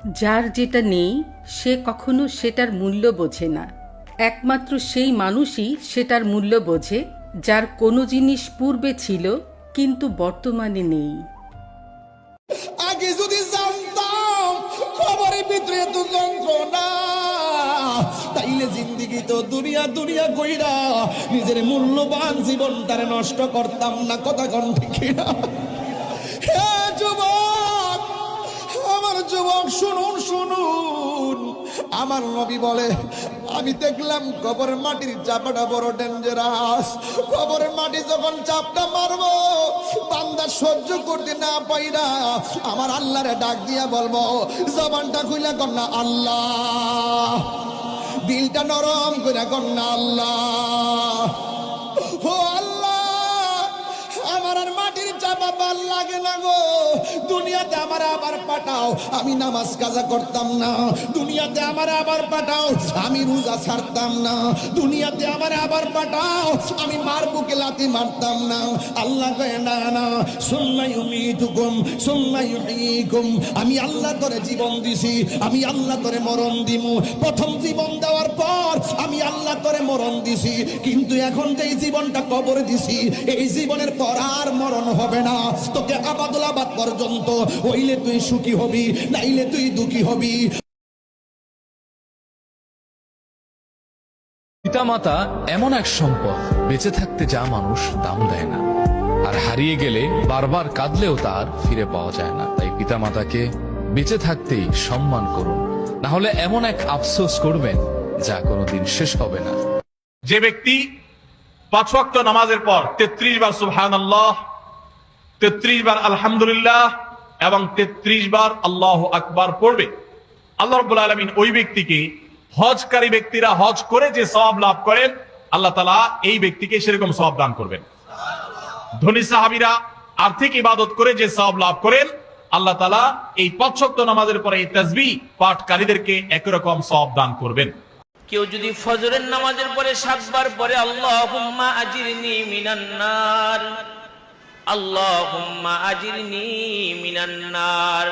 যার যেটা নেই সে কখনো সেটার মূল্য বোঝে না। একমাত্র সেই মানুষই সেটার মূল্য বোঝে যার কোনো জিনিস পূর্বে ছিল কিন্তু বর্তমানে নেই। আগে যদি জানতাম খবরের ভিতরে তো যন্ত্রণা, তাইলে জিন্দিগি তো দুনিয়া দুনিয়া কইরা নিজের মূল্যবান জীবনটারে নষ্ট করতাম না। কথা কোন ঠিক না? হে যুবক, আমার যুবক শুনুন শুনুন, আমার নবী বলে আমি দেখলাম কবরের মাটির চাপাটা বড় ডেঞ্জারাস। কবরের মাটি যখন চাপটা মারবো বান্দা সহ্য করতে না পাইরা আমার আল্লাহরে ডাক দিয়া বলবো, জবানটা খুইলা কন্যা আল্লাহ, দিলটা নরম কইরা কন্যা আল্লাহ। ও আল্লাহ, আমার আর মাটির চাপা ভাল লাগে না গো, দুনিয়াতে আমার আবার পাঠাও, আমি নামাজ কাজা করতাম না। দুনিয়াতে আমার আবার পাঠাও, আমি রোজা ছাড়তাম না। দুনিয়াতে আমার আবার পাঠাও, আমি মার বুকে লাথি মারতাম না। আল্লাহ কয় না না, সুম্মা ইউমীতুকুম সুম্মা ইউহয়ীকুম, আমি আল্লাহ তোরে জীবন দিছি, আমি আল্লাহ তোরে মরণ দিমু। প্রথম জীবন দেওয়ার পর আমি আল্লাহ তোরে মরণ দিছি, কিন্তু এখন যে জীবনটা কবরে দিছি এই জীবনের পর আর মরণ হবে না। তোকে আবাদুল আবাদ পর্যন্ত হইলে তুই সুখী হবি, নাইলে তুই দুঃখী হবি। পিতামাতা এমন এক সম্পদ, বেঁচে থাকতে যা মানুষ দাম দেয় না, আর হারিয়ে গেলে বারবার কাঁদলেও তার ফিরে পাওয়া যায় না। তাই পিতামাতাকে বেঁচে থাকতেই সম্মান করুন, না হলে এমন এক আফসোস করবেন যা কোনোদিন শেষ হবে না। যে ব্যক্তি 5 ওয়াক্ত নামাজের পর 33 বার সুবহানাল্লাহ, 33 বার আলহামদুলিল্লাহ এবং 33 বার আল্লাহু আকবার পড়বে, আল্লাহ রাব্বুল আলামিন ওই ব্যক্তিকে, হজকারী ব্যক্তিরা হজ করে যে সওয়াব লাভ করেন, আল্লাহ তাআলা এই ব্যক্তিকে সেরকম সওয়াব দান করবেন। ধনী সাহাবীরা আর্থিক ইবাদত করে যে সওয়াব লাভ করেন, আল্লাহ তাআলা এই 5 ওয়াক্ত নামাজের পরে এই তাসবিহ পাঠকারীদেরকে একই রকম সওয়াব দান করবেন। কেউ যদি ফজরের নামাজের পরে 7 বার পরে আল্লাহুম্মা আজিরনি মিনান নার, আল্লাহুম্মা আজিরনি মিনান নার,